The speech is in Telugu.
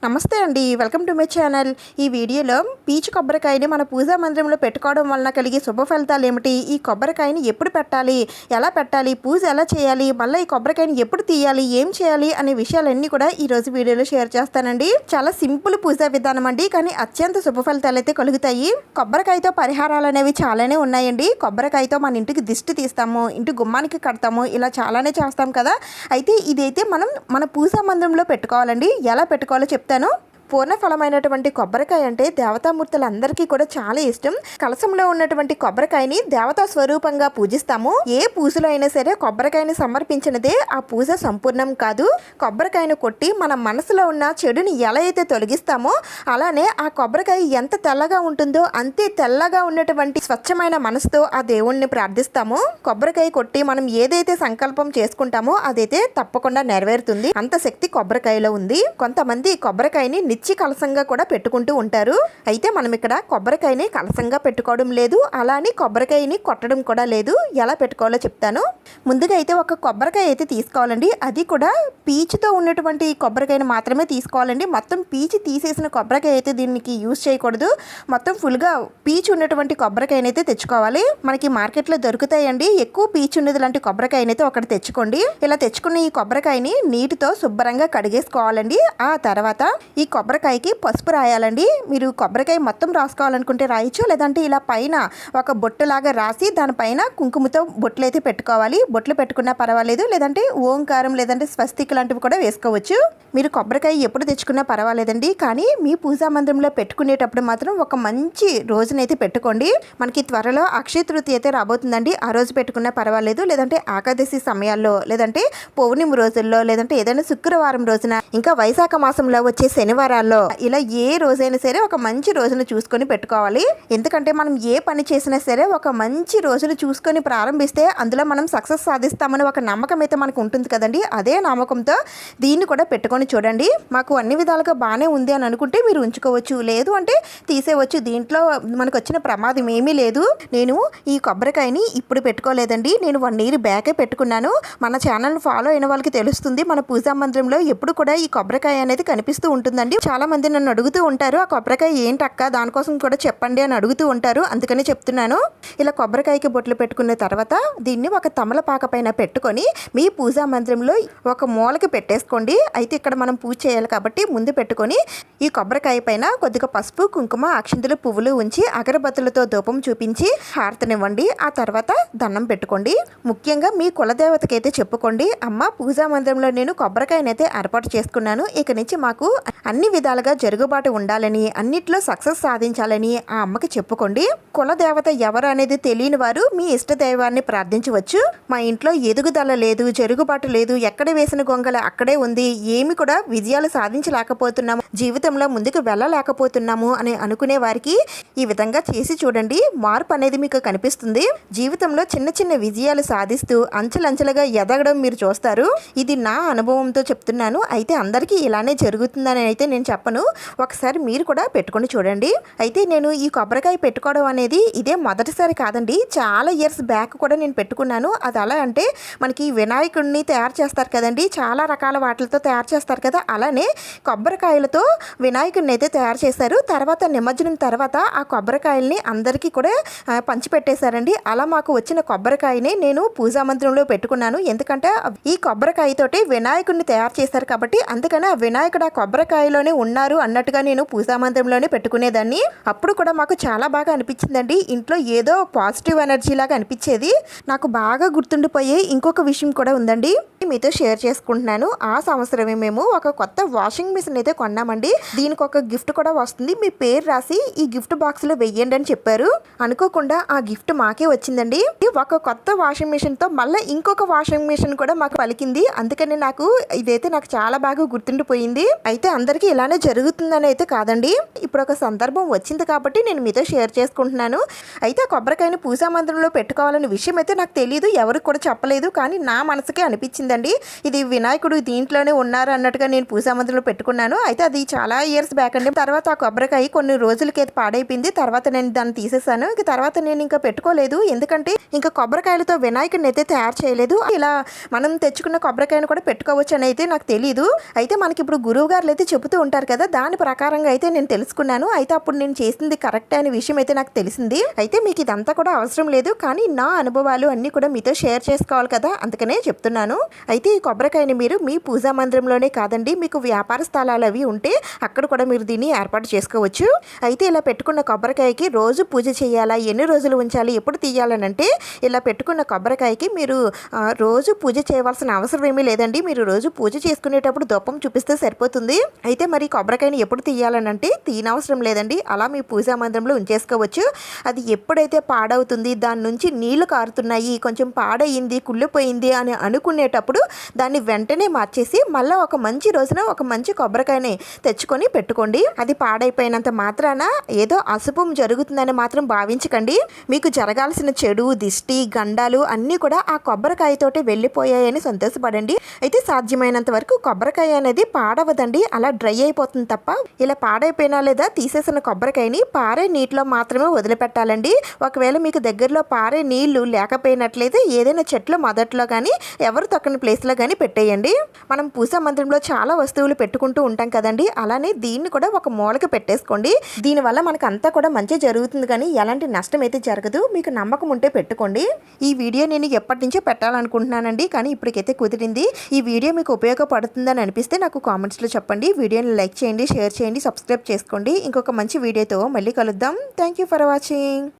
నమస్తే అండి, వెల్కమ్ టు మై ఛానల్. ఈ వీడియోలో పీచు కొబ్బరికాయని మన పూజా మందిరంలో పెట్టుకోవడం వలన కలిగే శుభ ఫలితాలు ఏమిటి, ఈ కొబ్బరికాయని ఎప్పుడు పెట్టాలి, ఎలా పెట్టాలి, పూజ ఎలా చేయాలి, మళ్ళీ ఈ కొబ్బరికాయని ఎప్పుడు తీయాలి, ఏం చేయాలి అనే విషయాలన్నీ కూడా ఈరోజు వీడియోలో షేర్ చేస్తానండి. చాలా సింపుల్ పూజా విధానం అండి, కానీ అత్యంత శుభ ఫలితాలు అయితే కలుగుతాయి. కొబ్బరికాయతో పరిహారాలు అనేవి చాలానే ఉన్నాయండి. కొబ్బరికాయతో మన ఇంటికి దిష్టి తీస్తాము, ఇంటి గుమ్మానికి కడతాము, ఇలా చాలానే చేస్తాం కదా. అయితే ఇదైతే మనం మన పూజా మందిరంలో పెట్టుకోవాలండి. ఎలా పెట్టుకోవాలో చెప్తాను. పూర్ణఫలమైనటువంటి కొబ్బరికాయ అంటే దేవతామూర్తులందరికీ కూడా చాలా ఇష్టం. కలశంలో ఉన్నటువంటి కొబ్బరికాయని దేవతా స్వరూపంగా పూజిస్తాము. ఏ పూజలో అయినా సరే కొబ్బరికాయని సమర్పించినదే ఆ పూజ సంపూర్ణం కాదు. కొబ్బరికాయను కొట్టి మన మనసులో ఉన్న చెడుని ఎలా అయితే తొలగిస్తామో అలానే ఆ కొబ్బరికాయ ఎంత తెల్లగా ఉంటుందో అంతే తెల్లగా ఉన్నటువంటి స్వచ్ఛమైన మనసుతో ఆ దేవుణ్ణి ప్రార్థిస్తాము. కొబ్బరికాయ కొట్టి మనం ఏదైతే సంకల్పం చేసుకుంటామో అదైతే తప్పకుండా నెరవేరుతుంది. అంత శక్తి కొబ్బరికాయలో ఉంది. కొంతమంది కొబ్బరికాయని నిత్య కలసంగా కూడా పెట్టుకుంటూ ఉంటారు. అయితే మనం ఇక్కడ కొబ్బరికాయని కలసంగా పెట్టుకోవడం లేదు, అలానే కొబ్బరికాయని కొట్టడం కూడా లేదు. ఎలా పెట్టుకోవాలో చెప్తాను. ముందుగా అయితే ఒక కొబ్బరికాయ అయితే తీసుకోవాలండి. అది కూడా పీచుతో ఉన్నటువంటి కొబ్బరికాయని మాత్రమే తీసుకోవాలండి. మొత్తం పీచు తీసేసిన కొబ్బరికాయ అయితే దీనికి యూజ్ చేయకూడదు. మొత్తం ఫుల్గా పీచు ఉన్నటువంటి కొబ్బరికాయని అయితే తెచ్చుకోవాలి. మనకి మార్కెట్లో దొరుకుతాయండి. ఎక్కువ పీచు ఉన్నది లాంటి కొబ్బరికాయని అయితే ఒకటి తెచ్చుకోండి. ఇలా తెచ్చుకున్న ఈ కొబ్బరికాయని నీటితో శుభ్రంగా కడిగేసుకోవాలండి. ఆ తర్వాత ఈ కొబ్బరికాయకి పసుపు రాయాలండి. మీరు కొబ్బరికాయ మొత్తం రాసుకోవాలనుకుంటే రాయొచ్చు, లేదంటే ఇలా పైన ఒక బొట్టులాగా రాసి దానిపైన కుంకుమతో బొట్లు అయితే పెట్టుకోవాలి. బొట్లు పెట్టుకున్నా పర్వాలేదు, లేదంటే ఓంకారం లేదంటే స్వస్తిక్ లాంటివి కూడా వేసుకోవచ్చు. మీరు కొబ్బరికాయ ఎప్పుడు తెచ్చుకున్నా పర్వాలేదండి, కానీ మీ పూజా మందిరంలో పెట్టుకునేటప్పుడు మాత్రం ఒక మంచి రోజునైతే పెట్టుకోండి. మనకి త్వరలో అక్షయ తృతీయ అయితే రాబోతుందండి. ఆ రోజు పెట్టుకున్నా పర్వాలేదు, లేదంటే ఏకాదశి సమయాల్లో, లేదంటే పౌర్ణమి రోజుల్లో, లేదంటే ఏదైనా శుక్రవారం రోజున, ఇంకా వైశాఖ మాసంలో వచ్చే శనివారాల్లో, ఇలా ఏ రోజైనా సరే ఒక మంచి రోజును చూసుకొని పెట్టుకోవాలి. ఎందుకంటే మనం ఏ పని చేసినా సరే ఒక మంచి రోజును చూసుకొని ప్రారంభిస్తే అందులో మనం సక్సెస్ సాధిస్తామని ఒక నమ్మకం అయితే మనకు ఉంటుంది కదండి. అదే నమ్మకంతో దీన్ని కూడా పెట్టుకొని చూడండి. మాకు అన్ని విధాలుగా బాగానే ఉంది అని అనుకుంటే మీరు ఉంచుకోవచ్చు, లేదు అంటే తీసేవచ్చు. దీంట్లో మనకు వచ్చిన ప్రమాదం ఏమీ లేదు. నేను ఈ కొబ్బరికాయని ఇప్పుడు పెట్టుకోలేదండి, నేను 1 year బ్యాకే పెట్టుకున్నాను. మన ఛానల్ని ఫాలో అయిన వాళ్ళకి తెలుస్తుంది. మన పూజా మందిరంలో ఎప్పుడు కూడా ఈ కొబ్బరికాయ అనేది కనిపిస్తూ ఉంటుందండి. చాలా మంది నన్ను అడుగుతూ ఉంటారు, ఆ కొబ్బరికాయ ఏంటక్క, దానికోసం కూడా చెప్పండి అని అడుగుతూ ఉంటారు. అందుకని చెప్తున్నాను. ఇలా కొబ్బరికాయకి బొట్లు పెట్టుకున్న తర్వాత దీన్ని ఒక తమలపాక పైన పెట్టుకొని మీ పూజా మందిరంలో ఒక మూలకి పెట్టేసుకోండి. అయితే ఇక్కడ మనం పూజ చేయాలి కాబట్టి ముందు పెట్టుకొని ఈ కొబ్బరికాయ పైన కొద్దిగా పసుపు, కుంకుమ, అక్షింతలు, పువ్వులు ఉంచి అగరబత్తులతో ధూపం చూపించి హారతనివ్వండి. ఆ తర్వాత దండం పెట్టుకోండి. ముఖ్యంగా మీ కులదేవతకైతే చెప్పుకోండి, అమ్మ పూజా మందిరంలో నేను కొబ్బరికాయనైతే ఏర్పాటు చేసుకున్నాను. ఇక నుంచి మాకు అన్ని విధాలుగా జరుగుబాటు ఉండాలని, అన్నిట్లో సక్సెస్ సాధించాలని ఆ అమ్మకి చెప్పుకోండి. కులదేవత ఎవరు అనేది తెలియని వారు మీ ఇష్ట దైవాన్ని ప్రార్థించవచ్చు. మా ఇంట్లో ఎదుగుదల లేదు, జరుగుబాటు లేదు, ఎక్కడ వేసిన గొంగల అక్కడే ఉంది, ఏమి కూడా విజయాలు సాధించలేకపోతున్నాము, జీవితంలో ముందుకు వెళ్ళలేకపోతున్నాము అని అనుకునే వారికి ఈ విధంగా చేసి చూడండి. మార్పు అనేది మీకు కనిపిస్తుంది. జీవితంలో చిన్న చిన్న విజయాలు సాధిస్తూ అంచెలంచెలుగా ఎదగడం మీరు చూస్తారు. ఇది నా అనుభవంతో చెప్తున్నాను. అయితే అందరికీ ఇలానే జరుగుతుందని అయితే నేను చెప్పను. ఒకసారి మీరు కూడా పెట్టుకొని చూడండి. అయితే నేను ఈ కొబ్బరికాయ పెట్టుకోవడం అనేది ఇదే మొదటిసారి కాదండి. చాలా ఇయర్స్ బ్యాక్ కూడా నేను పెట్టుకున్నాను. అది అలా అంటే మనకి వినాయకుడిని తయారు చేస్తారు కదండి, చాలా రకాల వాటిలతో తయారు చేస్తారు కదా, అలానే కొబ్బరికాయలతో వినాయకుడిని అయితే తయారు చేశారు. తర్వాత నిమజ్జనం తర్వాత ఆ కొబ్బరికాయల్ని అందరికీ కూడా పంచిపెట్టేశారండి. అలా మాకు వచ్చిన కొబ్బరికాయని నేను పూజా మందిరంలో పెట్టుకున్నాను. ఎందుకంటే ఈ కొబ్బరికాయతోటి వినాయకుడిని తయారు చేశారు కాబట్టి, అందుకని ఆ వినాయకుడు ఆ కొబ్బరికాయలోనే ఉన్నారు అన్నట్టుగా నేను పూజా మందిరంలోనే పెట్టుకునేదాన్ని. అప్పుడు కూడా మాకు చాలా బాగా అనిపించిందండి. ఇంట్లో ఏదో పాజిటివ్ ఎనర్జీ లాగా అనిపించేది. నాకు బాగా గుర్తుండిపోయే ఇంకొక విషయం కూడా ఉందండి, మీతో షేర్ చేసుకుంటున్నాను. ఆ సంవత్సరమే మేము ఒక కొత్త వాషింగ్ మిషన్ అయితే కొన్నామండి. దీనికి ఒక గిఫ్ట్ కూడా వస్తుంది, మీ పేరు రాసి ఈ గిఫ్ట్ బాక్స్ లో వెయ్యండి అని చెప్పారు. అనుకోకుండా ఆ గిఫ్ట్ మాకే వచ్చిందండి. ఒక కొత్త వాషింగ్ మిషన్ తో మళ్ళీ ఇంకొక వాషింగ్ మిషన్ కూడా మాకు పలికింది. అందుకని ఇదైతే నాకు చాలా బాగా గుర్తుండిపోయింది. అయితే అందరికీ ఇలానే జరుగుతుందని అయితే కాదండి, ఇప్పుడు ఒక సందర్భం వచ్చింది కాబట్టి నేను మీతో షేర్ చేసుకుంటున్నాను. అయితే కొబ్బరికాయని పూజా మందిరంలో పెట్టుకోవాలనే విషయం అయితే నాకు తెలియదు, ఎవరికి కూడా చెప్పలేదు. కానీ నా మనసుకే అనిపించిందండి, ఇది వినాయకుడు దీంట్లోనే ఉన్నారు అన్నట్టుగా నేను పూజా మందిరంలో పెట్టుకున్నాను. అయితే అది చాలా ఇయర్స్ బ్యాక్ అండి. తర్వాత ఆ కొబ్బరికాయ కొన్ని రోజులకి అయితే పాడైపోయింది. తర్వాత నేను దాన్ని తీసేసాను. ఇక తర్వాత నేను ఇంకా పెట్టుకోలేదు. ఎందుకంటే ఇంకా కొబ్బరికాయలతో వినాయకుడిని అయితే తయారు చేయలేదు. ఇలా మనం తెచ్చుకున్న కొబ్బరికాయను కూడా పెట్టుకోవచ్చు అని అయితే నాకు తెలియదు. అయితే మనకి ఇప్పుడు గురువు గారు అయితే చెబుతూ ఉంటారు కదా, దాని ప్రకారంగా అయితే నేను తెలుసుకున్నాను. అయితే అప్పుడు నేను చేసింది కరెక్ట్ అనే విషయం అయితే నాకు తెలిసింది. అయితే మీకు ఇదంతా కూడా అవసరం లేదు, కానీ నా అనుభవాలు అన్నీ కూడా మీతో షేర్ చేసుకోవాలి కదా, అందుకనే చెప్తున్నాను. అయితే ఈ కొబ్బరికాయని మీరు మీ పూజా మందిరంలోనే కాదండి, మీకు వ్యాపార స్థలాలు అవి ఉంటే అక్కడ కూడా మీరు దీన్ని ఏర్పాటు చేసుకోవచ్చు. అయితే ఇలా పెట్టుకున్న కొబ్బరికాయకి రోజు పూజ చేయాలా, ఎన్ని రోజులు ఉంచాలి, ఎప్పుడు తీయాలనంటే ఇలా పెట్టుకున్న కొబ్బరికాయకి మీరు రోజు పూజ చేయవలసిన అవసరం ఏమీ లేదండి. మీరు రోజు పూజ చేసుకునేటప్పుడు ధూపం చూపిస్తే సరిపోతుంది. అయితే మరి కొబ్బరికాయని ఎప్పుడు తీయాలనంటే తీయనవసరం లేదండి, అలా మీ పూజా మందిరంలో ఉంచేసుకోవచ్చు. అది ఎప్పుడైతే పాడవుతుంది, దాని నుంచి నీళ్లు కారుతున్నాయి, కొంచెం పాడయింది, కుళ్ళిపోయింది అని అనుకునేటప్పుడు దాన్ని వెంటనే మార్చేసి మళ్ళీ ఒక మంచి రోజున ఒక మంచి కొబ్బరికాయని తెచ్చుకొని పెట్టుకోండి. అది పాడైపోయినంత మాత్రాన ఏదో అశుభం జరుగుతుందని మాత్రం భావించకండి. మీకు జరగాల్సిన చెడు, దిష్టి, గండాలు అన్నీ కూడా ఆ కొబ్బరికాయతోటి వెళ్ళిపోయాయని సంతోషపడండి. అయితే సాధ్యమైనంత వరకు కొబ్బరికాయ అనేది పాడవదండి, అలా డ్రై అయిపోతుంది తప్ప. ఇలా పాడైపోయినా లేదా తీసేసిన కొబ్బరికాయని పారే నీటిలో మాత్రమే వదిలిపెట్టాలండి. ఒకవేళ మీకు దగ్గరలో పారే నీళ్లు లేకపోయినట్లయితే ఏదైనా చెట్లు మొదట్లో కానీ ఎవరు తొక్కని ప్లేస్లో కానీ పెట్టేయండి. మనం పూజా మందిరంలో చాలా వస్తువులు పెట్టుకుంటూ ఉంటాం కదండి, అలానే దీన్ని కూడా ఒక మూలకి పెట్టేసుకోండి. దీనివల్ల మనకు అంతా కూడా మంచి జరుగుతుంది, కానీ ఎలాంటి నష్టం అయితే జరగదు. మీకు నమ్మకం ఉంటే పెట్టుకోండి. ఈ వీడియో నేను ఎప్పటి నుంచో పెట్టాలనుకుంటున్నానండి, కానీ ఇప్పటికైతే కుదిరింది. ఈ వీడియో మీకు ఉపయోగపడుతుందని అనిపిస్తే నాకు కామెంట్స్లో చెప్పండి. వీడియోని లైక్ చేయండి, షేర్ చేయండి, సబ్స్క్రైబ్ చేసుకోండి. ఇంకొక మంచి వీడియోతో మళ్ళీ కలుద్దాం. Thank you for watching.